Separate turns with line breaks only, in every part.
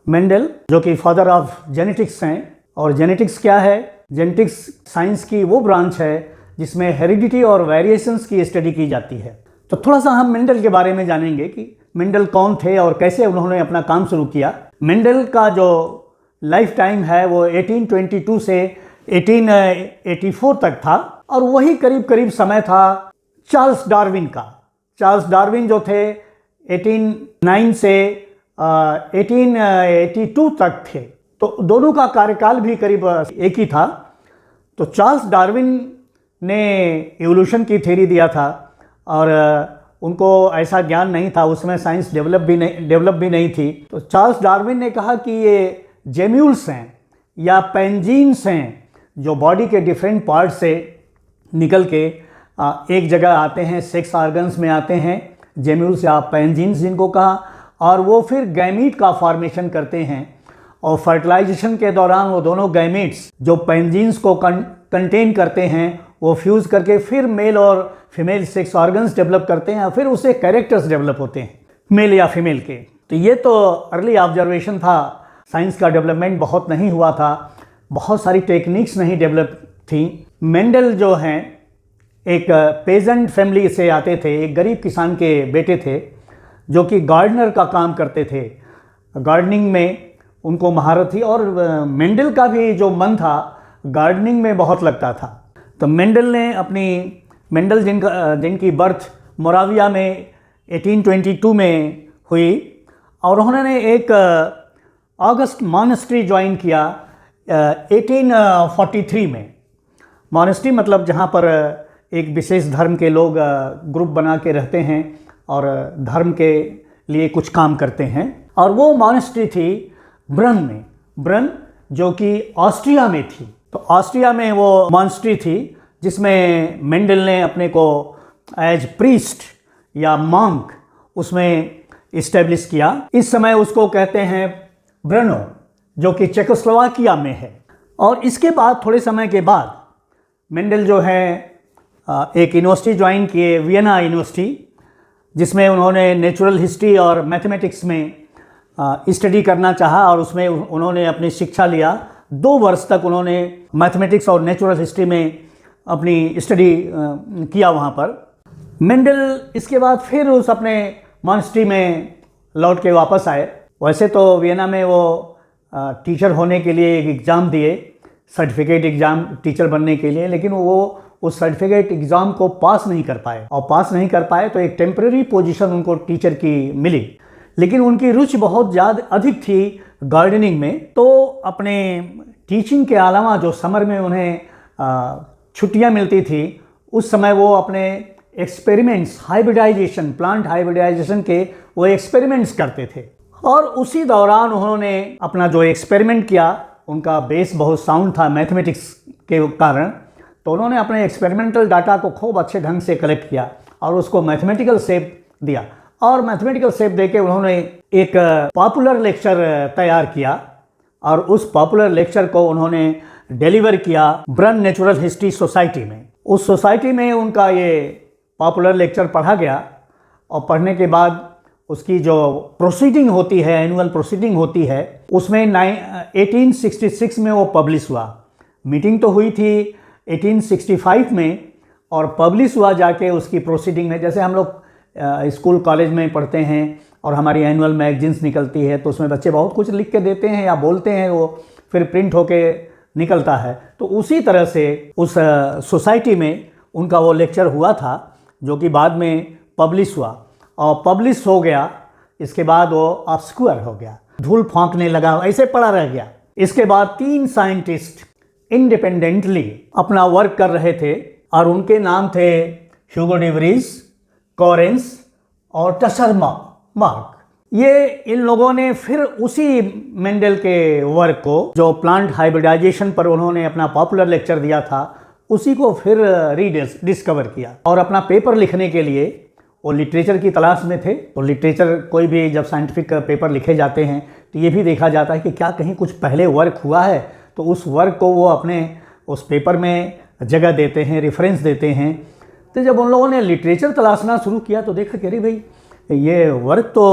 Mendel जो कि father of genetics हैं, और जेनेटिक्स क्या है? जेनेटिक्स साइंस की वो ब्रांच है जिसमें हेरिडिटी और वेरिएशंस की स्टडी की जाती है। तो थोड़ा सा हम मेंडल के बारे में जानेंगे कि मेंडल कौन थे और कैसे उन्होंने अपना काम शुरू किया। मेंडल का जो लाइफ टाइम है वो 1822 से 1884 तक था, और वही करीब करीब समय था चार्ल्स डार्विन का। चार्ल्स डार्विन जो थे 1809 से 1882 तक थे, तो दोनों का कार्यकाल भी करीब एक ही था। तो चार्ल्स डार्विन ने इवोल्यूशन की थ्योरी दिया था, और उनको ऐसा ज्ञान नहीं था, उसमें साइंस डेवलप भी नहीं थी। तो चार्ल्स डार्विन ने कहा कि ये जेम्यूल्स हैं या पेंजीन्स हैं जो बॉडी के डिफरेंट पार्ट से निकल के एक जगह आते हैं, सेक्स ऑर्गन्स में आते हैं, जेम्यूल्स या पेंजीन्स जिनको कहा, और वो फिर गैमीट का फॉर्मेशन करते हैं, और फर्टिलाइजेशन के दौरान वो दोनों गैमीट्स जो पेंजीन्स को कंटेन करते हैं वो फ्यूज़ करके फिर मेल और फीमेल सेक्स ऑर्गन्स डेवलप करते हैं, और फिर उससे कैरेक्टर्स डेवलप होते हैं मेल या फीमेल के। तो ये तो अर्ली ऑब्जर्वेशन था, साइंस का डेवलपमेंट बहुत नहीं हुआ था, बहुत सारी टेक्निक्स नहीं डेवलप थी। मेंडल जो हैं एक पेजेंट फैमिली से आते थे, एक गरीब किसान के बेटे थे जो कि गार्डनर का काम करते थे। गार्डनिंग में उनको महारत थी, और मेंडल का भी जो मन था गार्डनिंग में बहुत लगता था। तो मेंडल जिनकी बर्थ मोराविया में 1822 में हुई, और उन्होंने एक ऑगस्ट मॉनेस्ट्री ज्वाइन किया 1843 में। मॉनेस्ट्री मतलब जहाँ पर एक विशेष धर्म के लोग ग्रुप बना के रहते हैं और धर्म के लिए कुछ काम करते हैं, और वो मॉनेस्ट्री थी ब्रन में। ब्रन जो कि ऑस्ट्रिया में थी। तो ऑस्ट्रिया में वो मॉनेस्ट्री थी जिसमें मेंडल ने अपने को एज प्रीस्ट या मॉन्क उसमें इस्टेब्लिश किया। इस समय उसको कहते हैं ब्रनो, जो कि चेकोस्लोवाकिया में है। और इसके बाद थोड़े समय के बाद मेंडल जो है एक यूनिवर्सिटी ज्वाइन किए, वियना यूनिवर्सिटी, जिसमें उन्होंने नेचुरल हिस्ट्री और मैथमेटिक्स में स्टडी करना चाहा, और उसमें उन्होंने अपनी शिक्षा लिया। 2 वर्ष तक उन्होंने मैथमेटिक्स और नेचुरल हिस्ट्री में अपनी स्टडी किया वहाँ पर। मेंडल इसके बाद फिर उस अपने मॉनेस्ट्री में लौट के वापस आए। वैसे तो वियना में वो टीचर होने के लिए एक एग्ज़ाम दिए, सर्टिफिकेट एग्ज़ाम टीचर बनने के लिए, लेकिन वो उस सर्टिफिकेट एग्ज़ाम को पास नहीं कर पाए, और पास नहीं कर पाए तो एक टेम्परेरी पोजीशन उनको टीचर की मिली। लेकिन उनकी रुचि बहुत ज़्यादा अधिक थी गार्डनिंग में, तो अपने टीचिंग के अलावा जो समर में उन्हें छुट्टियां मिलती थी, उस समय वो अपने एक्सपेरिमेंट्स, हाइब्रिडाइजेशन, प्लांट हाइब्रिडाइजेशन के वो एक्सपेरिमेंट्स करते थे। और उसी दौरान उन्होंने अपना जो एक्सपेरिमेंट किया, उनका बेस बहुत साउंड था मैथमेटिक्स के कारण, तो उन्होंने अपने एक्सपेरिमेंटल डाटा को खूब अच्छे ढंग से कलेक्ट किया और उसको मैथमेटिकल शेप दिया। और मैथमेटिकल शेप देके उन्होंने एक पॉपुलर लेक्चर तैयार किया, और उस पॉपुलर लेक्चर को उन्होंने डिलीवर किया ब्रन नेचुरल हिस्ट्री सोसाइटी में। उस सोसाइटी में उनका ये पॉपुलर लेक्चर पढ़ा गया, और पढ़ने के बाद उसकी जो प्रोसीडिंग होती है, एनुअल प्रोसीडिंग होती है, उसमें 1866 में वो पब्लिश हुआ। मीटिंग तो हुई थी 1865 में, और पब्लिश हुआ जाके उसकी प्रोसीडिंग में। जैसे हम लोग स्कूल कॉलेज में पढ़ते हैं और हमारी एनुअल मैगजीन्स निकलती है, तो उसमें बच्चे बहुत कुछ लिख के देते हैं या बोलते हैं, वो फिर प्रिंट होके निकलता है। तो उसी तरह से उस सोसाइटी में उनका वो लेक्चर हुआ था, जो कि बाद में पब्लिश हुआ, और पब्लिश हो गया। इसके बाद वो ऑब्स्क्योर हो गया, धूल फांकने लगा, ऐसे पड़ा रह गया। इसके बाद 3 साइंटिस्ट इंडिपेंडेंटली अपना वर्क कर रहे थे, और उनके नाम थे ह्यूगो डे व्रीज, कॉरेंस और टशर मार्क। ये इन लोगों ने फिर उसी मेंडल के वर्क को, जो प्लांट हाइब्रिडाइजेशन पर उन्होंने अपना पॉपुलर लेक्चर दिया था, उसी को फिर डिस्कवर किया, और अपना पेपर लिखने के लिए वो लिटरेचर की तलाश में थे। तो लिटरेचर, कोई भी जब साइंटिफिक पेपर लिखे जाते हैं तो ये भी देखा जाता है कि क्या कहीं कुछ पहले वर्क हुआ है, तो उस वर्क को वो अपने उस पेपर में जगह देते हैं, रेफरेंस देते हैं। तो जब उन लोगों ने लिटरेचर तलाशना शुरू किया तो देखा कि अरे भाई, ये वर्क तो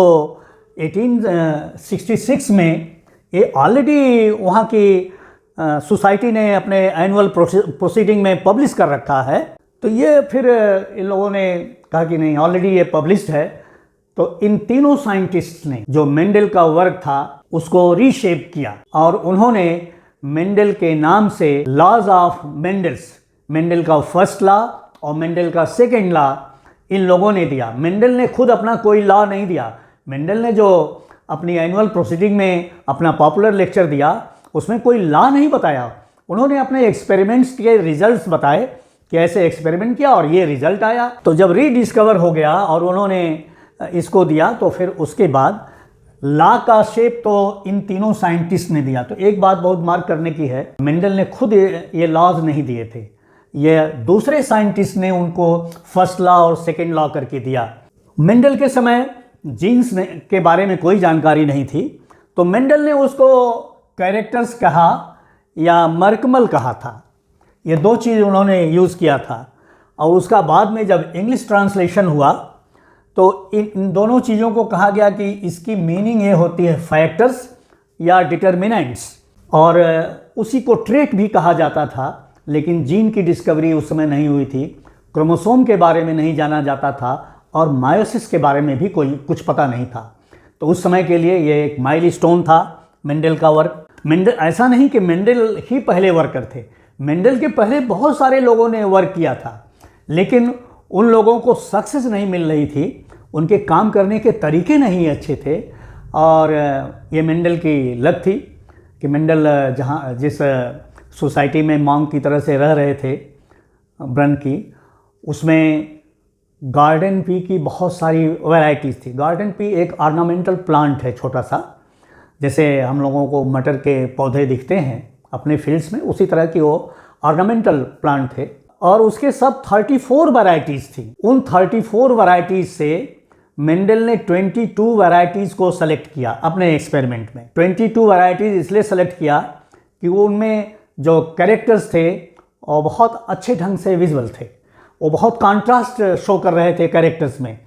1866 में ये ऑलरेडी वहाँ की सोसाइटी ने अपने एनुअल प्रोसीडिंग में पब्लिश कर रखा है। तो ये फिर इन लोगों ने कहा कि नहीं, ऑलरेडी ये पब्लिश्ड है। तो इन तीनों साइंटिस्ट ने जो मेंडल का वर्क था उसको रीशेप किया और उन्होंने मेंडल के नाम से लॉज ऑफ मेंडल्स, मेंडल का फर्स्ट लॉ और मेंडल का सेकेंड लॉ इन लोगों ने दिया। मेंडल ने खुद अपना कोई लॉ नहीं दिया। मेंडल ने जो अपनी एनुअल प्रोसीडिंग में अपना पॉपुलर लेक्चर दिया उसमें कोई लॉ नहीं बताया। उन्होंने अपने एक्सपेरिमेंट्स के रिजल्ट्स बताए कि ऐसे एक्सपेरिमेंट किया और ये रिजल्ट आया। तो जब रीडिस्कवर हो गया और उन्होंने इसको दिया तो फिर उसके बाद लॉ का शेप तो इन तीनों साइंटिस्ट ने दिया। तो एक बात बहुत मार्क करने की है, मेंडल ने खुद ये लॉज नहीं दिए थे, ये दूसरे साइंटिस्ट ने उनको फर्स्ट लॉ और सेकेंड लॉ करके दिया। मेंडल के समय जीन्स के बारे में कोई जानकारी नहीं थी, तो मेंडल ने उसको कैरेक्टर्स कहा या मर्कमल कहा था। ये दो चीज़ उन्होंने यूज़ किया था। और उसका बाद में जब इंग्लिश ट्रांसलेशन हुआ तो इन दोनों चीज़ों को कहा गया कि इसकी मीनिंग ये होती है फैक्टर्स या डिटर्मिनेंट्स, और उसी को ट्रेट भी कहा जाता था। लेकिन जीन की डिस्कवरी उस समय नहीं हुई थी, क्रोमोसोम के बारे में नहीं जाना जाता था और मायोसिस के बारे में भी कोई कुछ पता नहीं था। तो उस समय के लिए ये एक माइलस्टोन था मेंडल का वर्क। मेंडल, ऐसा नहीं कि मेंडल ही पहले वर्कर थे, मेंडल के पहले बहुत सारे लोगों ने वर्क किया था, लेकिन उन लोगों को सक्सेस नहीं मिल रही थी, उनके काम करने के तरीके नहीं अच्छे थे। और ये मेंडल की लत थी कि मेंडल जिस सोसाइटी में मॉन्क की तरह से रह रहे थे ब्रन की, उसमें गार्डन पी की बहुत सारी वैरायटीज़ थी। गार्डन पी एक ऑर्नामेंटल प्लांट है छोटा सा, जैसे हम लोगों को मटर के पौधे दिखते हैं अपने फील्ड्स में, उसी तरह की वो ऑर्नामेंटल प्लांट थे। और उसके सब 34 वैरायटीज़ थी। उन 34 वैरायटीज़ से मेंडल ने 22 वैरायटीज़ को सेलेक्ट किया अपने एक्सपेरिमेंट में। 22 वैरायटीज़ इसलिए सेलेक्ट किया कि वो उनमें जो कैरेक्टर्स थे वो बहुत अच्छे ढंग से विजुअल थे, वो बहुत कंट्रास्ट शो कर रहे थे कैरेक्टर्स में।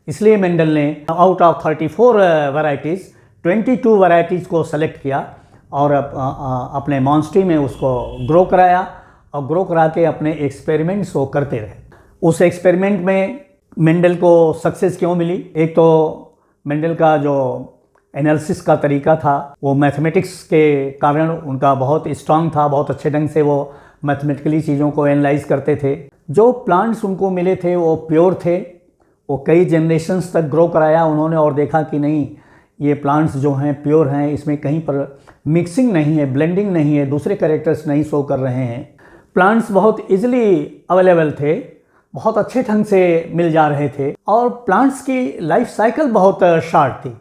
इसलिए मेंडल ने आउट ऑफ 34 वैरायटीज़ 22 वैरायटीज़ को सेलेक्ट किया और अपने मॉन्स्ट्री में उसको ग्रो कराया और ग्रो करा के अपने एक्सपेरिमेंट्स को करते रहे। उस एक्सपेरिमेंट में मेंडल को सक्सेस क्यों मिली? एक तो मेंडल का जो एनालिसिस का तरीका था वो मैथमेटिक्स के कारण उनका बहुत स्ट्रांग था, बहुत अच्छे ढंग से वो मैथमेटिकली चीज़ों को एनालाइज करते थे। जो प्लांट्स उनको मिले थे वो प्योर थे, वो कई जनरेशन्स तक ग्रो कराया उन्होंने और देखा कि नहीं, ये प्लांट्स जो हैं प्योर हैं, इसमें कहीं पर मिक्सिंग नहीं है, ब्लेंडिंग नहीं है, दूसरे कैरेक्टर्स नहीं शो कर रहे हैं। प्लांट्स बहुत इजीली अवेलेबल थे, बहुत अच्छे ढंग से मिल जा रहे थे और प्लांट्स की लाइफ साइकिल बहुत शार्ट थी।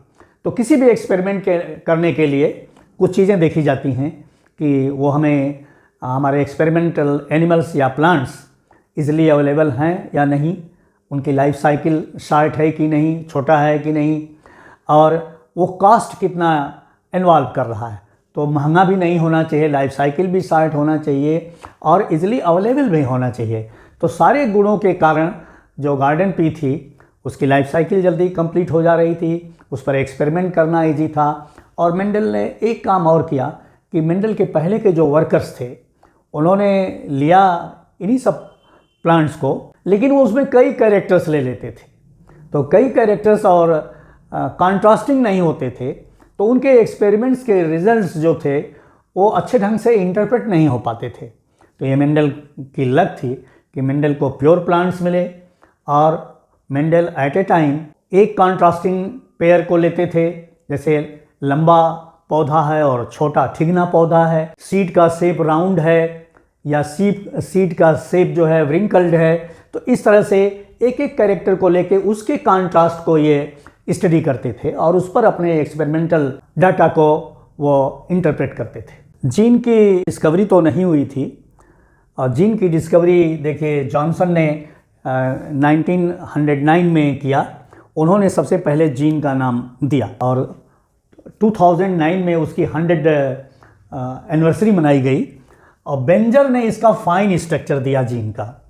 तो किसी भी एक्सपेरिमेंट करने के लिए कुछ चीज़ें देखी जाती हैं कि वो हमें हमारे एक्सपेरिमेंटल एनिमल्स या प्लांट्स इजीली अवेलेबल हैं या नहीं, उनकी लाइफ साइकिल शार्ट है कि नहीं, छोटा है कि नहीं, और वो कॉस्ट कितना इन्वॉल्व कर रहा है। तो महंगा भी नहीं होना चाहिए, लाइफ साइकिल भी शार्ट होना चाहिए और इजीली अवेलेबल भी होना चाहिए। तो सारे गुणों के कारण जो गार्डन पी थी उसकी लाइफ साइकिल जल्दी कंप्लीट हो जा रही थी, उस पर एक्सपेरिमेंट करना इजी था। और मेंडल ने एक काम और किया कि मेंडल के पहले के जो वर्कर्स थे उन्होंने लिया इन्हीं सब प्लांट्स को, लेकिन वो उसमें कई कैरेक्टर्स ले लेते थे। तो कई कैरेक्टर्स और कॉन्ट्रास्टिंग नहीं होते थे, तो उनके एक्सपेरिमेंट्स के रिजल्ट्स जो थे वो अच्छे ढंग से इंटरप्रेट नहीं हो पाते थे। तो ये मेंडल की लक थी कि मेंडल को प्योर प्लांट्स मिले और मेंडल एट ए टाइम एक कॉन्ट्रास्टिंग पेयर को लेते थे, जैसे लंबा पौधा है और छोटा ठिगना पौधा है, सीड का शेप राउंड है या सीड का शेप जो है व्रिंकल्ड है। तो इस तरह से एक एक कैरेक्टर को लेके उसके कॉन्ट्रास्ट को ये स्टडी करते थे और उस पर अपने एक्सपेरिमेंटल डाटा को वो इंटरप्रेट करते थे। जीन की डिस्कवरी तो नहीं हुई थी, और जीन की डिस्कवरी देखिए जॉनसन ने 1909 में किया। उन्होंने सबसे पहले जीन का नाम दिया और 2009 में उसकी 100 एनिवर्सरी मनाई गई और बेंजर ने इसका फाइन स्ट्रक्चर दिया जीन का।